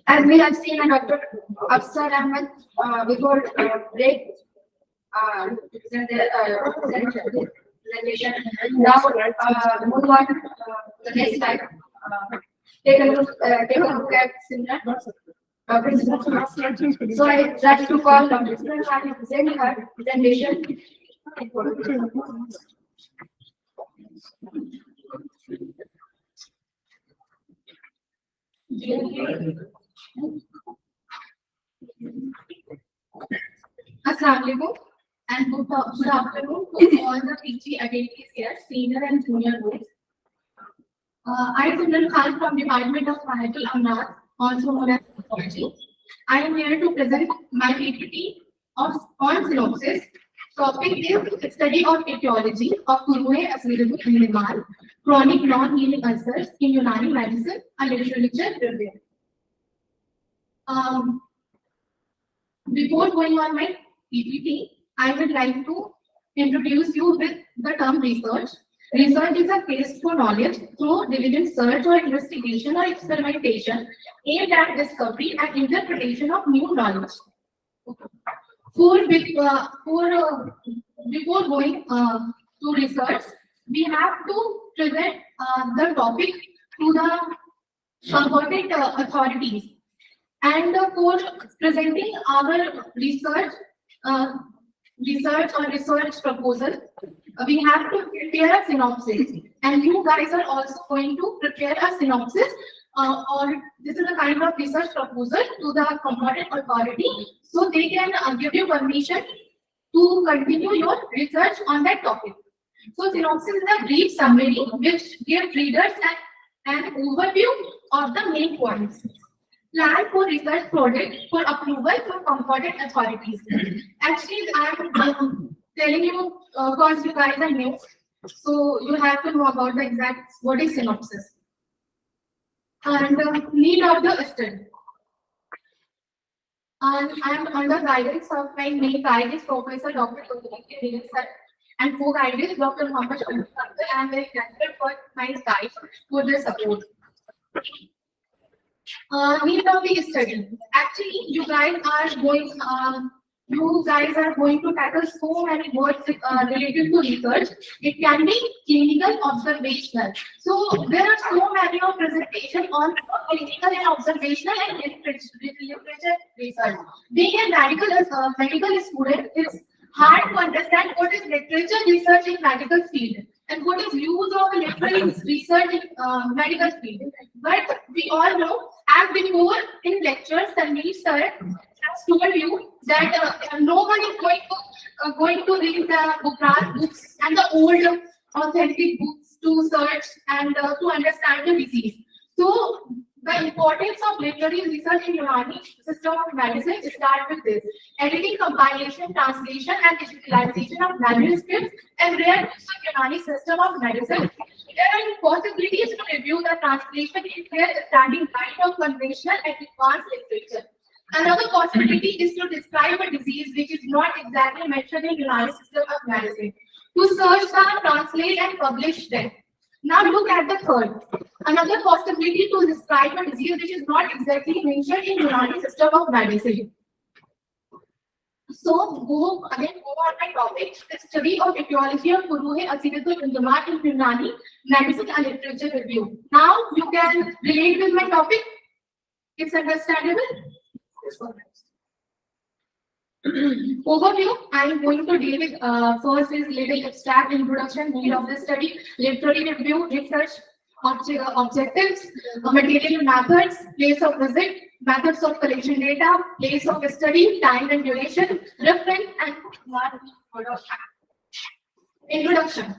As we have seen, Dr. Ulcer before break presentation. Now move on to the next slide. Take a look at Simran. So I try to call Dr. Simran to present her presentation. Assalamualaikum and good afternoon to all the PG attendees here, senior and junior groups. I am Simran Kham from Department of Medical Amnat, also known as Pathology. I am here to present my PPT on synopsis. Topic is study of etiology of Kuruhe Asiradu in Nepal, chronic non-healing ulcers in Unani medicine and literature review. Before going on my PPT, I would like to introduce you with the term research. Research is a quest for knowledge through diligent search or investigation or experimentation aimed at discovery and interpretation of new knowledge. Before going to research, we have to present the topic to the competent authorities. And for presenting our research proposal, we have to prepare a synopsis. And you guys are also going to prepare a synopsis, or this is a kind of research proposal to the competent authority, so they can give you permission to continue your research on that topic. So synopsis is a brief summary which gives readers an overview of the main points. Plan for research project for approval from competent authorities. Actually, I am telling you because you guys are new, so you have to know about the exact what is synopsis. And need of the study. And I am under guidance of my main guide is Professor Dr. Sir, and co-guide is Dr. Muhammad. I am very grateful for my guide for their support. Need of the study. Actually, you guys are going to tackle so many words related to research. It can be clinical, observational. So there are so many of presentation on clinical and observational and literature research. Being a medical student, it's hard to understand what is literature research in medical field and what is use of literary research in medical field. But we all know, as before in lectures, Sandeep sir has told you that no one is going to read the books and the old authentic books to search and to understand the disease. So the importance of literary research in Unani system of medicine starts with this: editing, compilation, translation, and digitalization of manuscripts and rare books of Unani system of medicine. There are possibilities to review the translation in their standing light of conventional and advanced literature. Another possibility is to describe a disease which is not exactly mentioned in Unani system of medicine, to search them, translate, and publish them. Now look at the third. Another possibility to describe a disease which is not exactly mentioned in Unani system of medicine. So go on my topic: the study of etiology of Kuruhe Asiradu in Unani medicine and literature review. Now you can relate with my topic. It's understandable. Overview. I am going to deal with first is little abstract introduction, need of the study, literary review, research objectives, material methods, place of visit, methods of collection data, place of study, time and duration, reference, and introduction.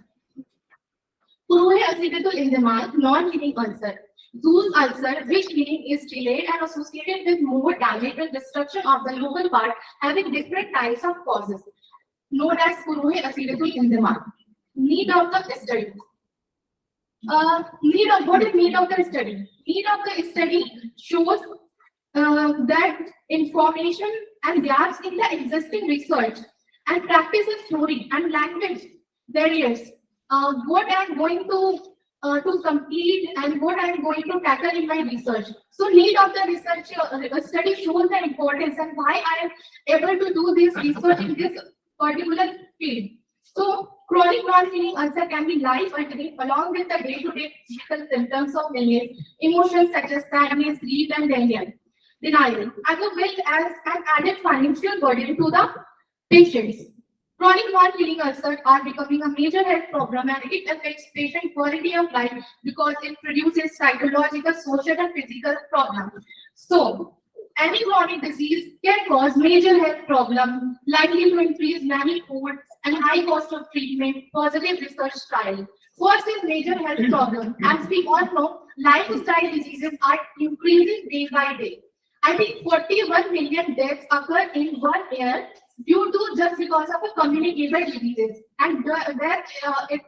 Puruhe accidental indemark, non-healing ulcer. Those ulcer which healing is delayed and associated with more damage and destruction of the local part having different types of causes, known as Puruhe accidental indemark. Need of the study. What is need of the study? Need of the study shows that information and gaps in the existing research and practice of theory and language barriers. What I'm going to complete and what I'm going to tackle in my research. So need of the research study shows the importance and why I am able to do this research in this particular field. So chronic non-healing ulcer can be life-altering along with the day-to-day physical symptoms of illness, emotions such as sadness, grief, and denial, as well as an added financial burden to the patients. Chronic non-healing ulcers are becoming a major health problem and it affects patient quality of life because it produces psychological, social, and physical problems. So, any chronic disease can cause major health problems, likely to increase many food and high cost of treatment, positive research trial. First is major health problem. As we all know, lifestyle diseases are increasing day by day. I think 41 million deaths occur in 1 year due to just because of a communicable diseases, and that it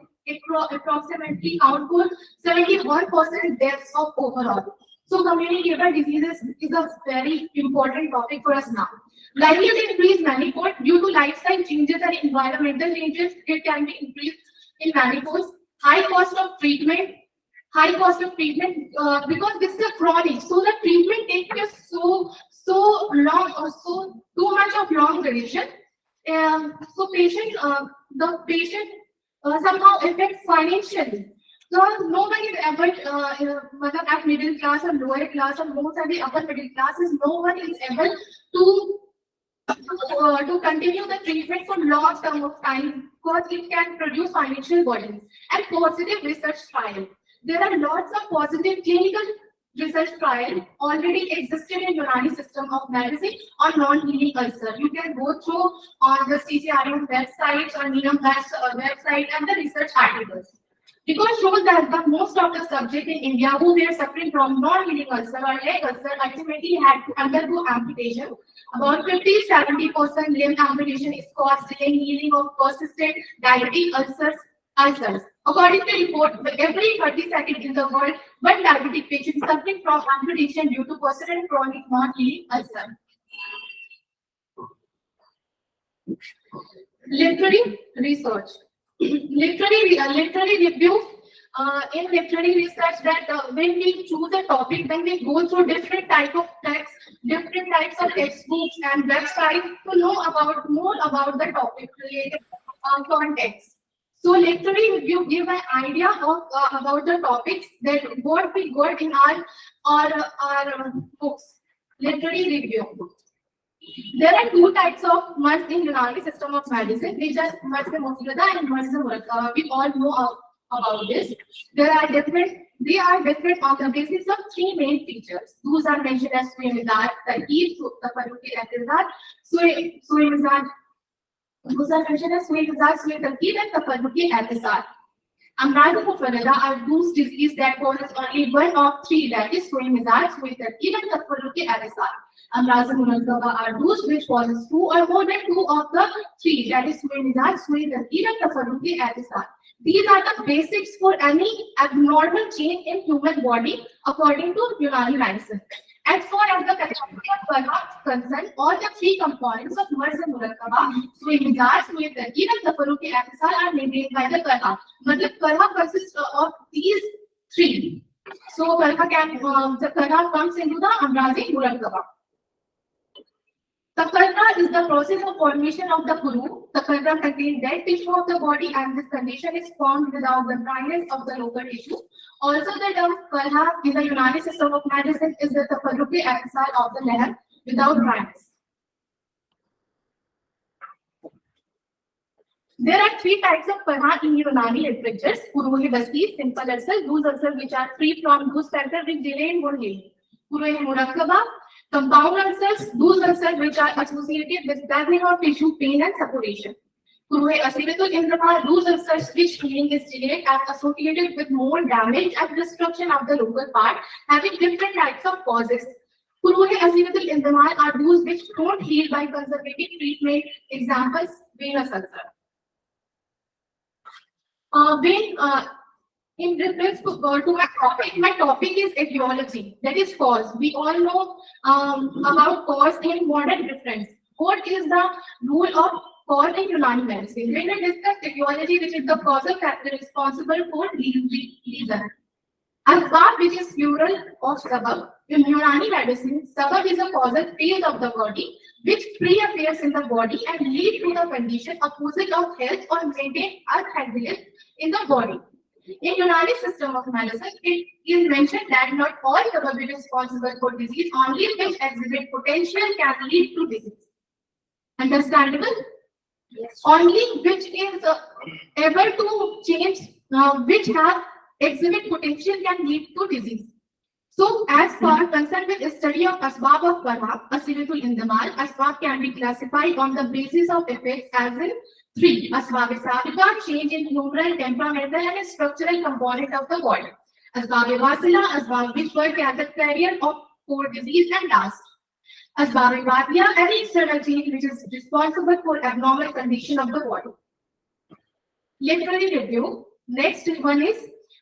approximately count for 71% deaths of overall. So communicable diseases is a very important topic for us now. Likely to increase manifold due to lifestyle changes and environmental changes. It can be increased in manifolds. High cost of treatment because this is a chronic. So the treatment takes so long or so too much of long duration. So the patient somehow affects financially. So nobody is able, at middle class or lower class or most of the upper middle classes, no one is able to continue the treatment for long term of time because it can produce financial burdens. And positive research trial. There are lots of positive clinical research trials already existed in Unani system of medicine on non-healing ulcer. You can go through on the CCRM website or NIAM website and the research articles. Because shows that the most of the subjects in India who were suffering from non-healing ulcer or leg ulcer ultimately had to undergo amputation. About 50-70% limb amputation is caused in healing of persistent diabetic ulcers. According to report, every 30 seconds in the world, one diabetic patient suffering from amputation due to persistent chronic non-healing ulcer. Literary research. Literary review. In literary research, that when we choose a topic, then we go through different types of texts, different types of textbooks and websites to know more about the topic related context. So literary review give an idea of about the topics that what we got in our books. Literary review. There are two types of mers in Unani system of medicine, which are mers musculata and mers muraka. We all know about this. They are different on the basis of three main features. Those are mentioned as Suimizar, Tarkib, Tafaruki, Atizar, Suimizar. Those are mentioned as Suimizar, Tarkib, and Tafaruki, Atizar. Amrad Mufarrada are those diseases that causes only one of three, that is Suimizar, Tarkib, and Tafaruki, Atizar. Amrad Mufarrada are those which causes two or more than two of the three, that is Suimizar, Tarkib, and Tafaruki, Atizar. These are the basics for any abnormal change in human body according to Unani medicine. As far as the category of Karha is concerned, all the three components of Mers and Murakkaba, Suimizar, Tarkib, and Tafaruki Atizar are maintained by the Karha. Matlab Karha consists of these three. So the Karha comes into the Amrazi Murakkaba. Takarra is the process of formation of the puru. Takarra contains dead tissue of the body and this condition is formed without the dryness of the local tissue. Also the term karha in the Unani system of medicine is the tafarruqi axal of the lamb without dryness. There are three types of Parha in Unani literatures: Puruhi Basti, simple ulcers, those ulcers which are free from those factors which delay in wound healing. Puruhi Murakkaba, compound ulcers, those ulcers which are associated with stabbing of tissue, pain and suppuration. Puruhi Asivatul Indrama, those ulcers which healing is delayed and associated with more damage and destruction of the local part, having different types of causes. Puruhi Asivatul Indrama are those which don't heal by conservative treatment. Examples: venous ulcer. When in reference to my topic is etiology, that is cause. We all know about cause in modern reference. What is the role of cause in Unani medicine? When we discuss etiology, which is the causal factor responsible for lesion. Asbab, which is plural of sabab. In Unani medicine, sabab is a causal phase of the body which pre-appears in the body and lead to the condition opposite of health or maintain unhealthiness in the body. In Unani system of medicine, it is mentioned that not all sabab is responsible for disease, only which exhibit potential can lead to disease. Understandable? Yes. Only which is able to change, which have exhibit potential can lead to disease. So, as far concerned with the study of asbab of Parha, asivatul indamal, asbab can be classified on the basis of effects as in three: asbab sabika, change in humoral, temperamental, and structural component of the body; asbab vasila, asbab which were the carrier of core disease and dust; asbab vadia, any external change which is responsible for abnormal condition of the body. Literary review. Next one is,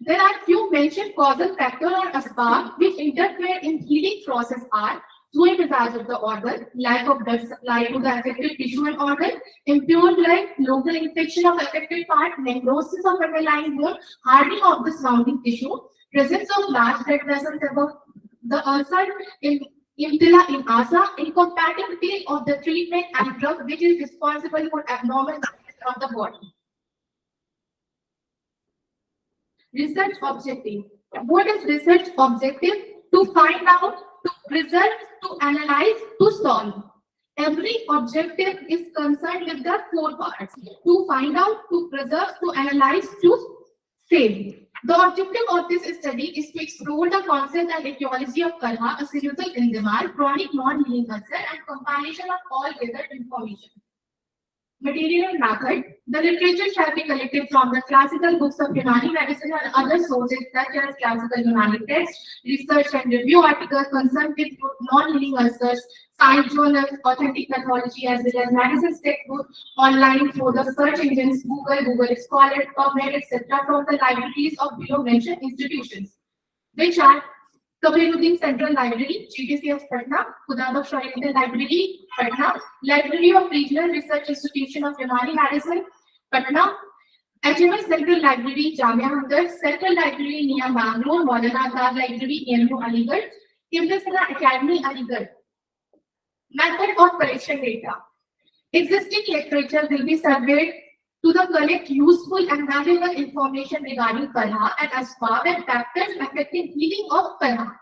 there are few mentioned causal factors or asbab which interfere in healing process are fluidization of the organ, lack of blood supply to the affected tissue and organ, impure blood, local infection of affected part, necrosis of underlying bone, hardening of the surrounding tissue, presence of large blood vessels above the ulcer, Imtila in asa, incompatibility of the treatment and drug which is responsible for abnormal of the body. Research objective. What is research objective? To find out, to preserve, to analyze, to solve. Every objective is concerned with the four parts: to find out, to preserve, to analyze, to save. The objective of this study is to explore the concept and etiology of Parha, asivatul indamal, chronic non-healing ulcer, and compilation of all gathered information. Material and method. The literature shall be collected from the classical books of Unani medicine and other sources such as classical Unani texts, research and review articles concerned with non-healing ulcers, science journals, authentic pathology, as well as medicine textbook online through the search engines Google Scholar, PubMed, etc. from the libraries of below mentioned institutions, which are Kabiruddin Central Library, GTCH Patna, Khudabaksh Oriental Library, Patna, Library of Regional Research Institution of Unani Medicine, Patna, HMS Central Library, Jamia Hamdard, Central Library near Bangalore, Maulana Azad Library, AMU Aligarh, Ibn Sina Academy, Aligarh. Method of collection data. Existing literature will be surveyed to the collect useful and valuable information regarding Parha and asbab and factors affecting healing of Parha.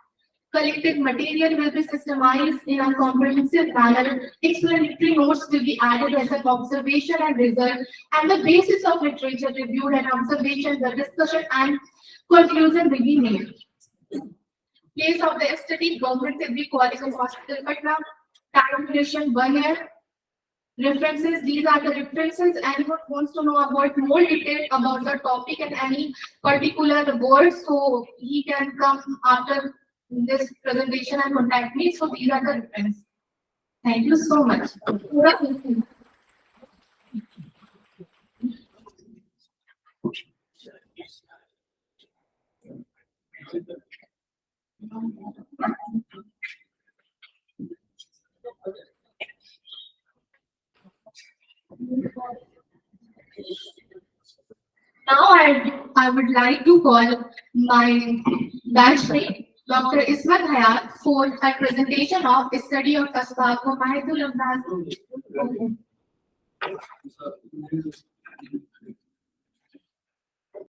Collected material will be systemized in a comprehensive manner. Explanatory notes will be added as an observation and result, and the basis of literature reviewed and observation, the discussion and conclusion will be made. Place of the study: Government Civil College and Hospital, Patna. Time duration: 1 year. References: these are the references. Anyone wants to know about more detail about the topic and any particular word, so he can come after this presentation and contact me. So these are the references. Thank you so much. Now I would like to call my batchmate, Dr. Ismat Hayat, for a presentation of a study of asbab for Mahidul Abnas.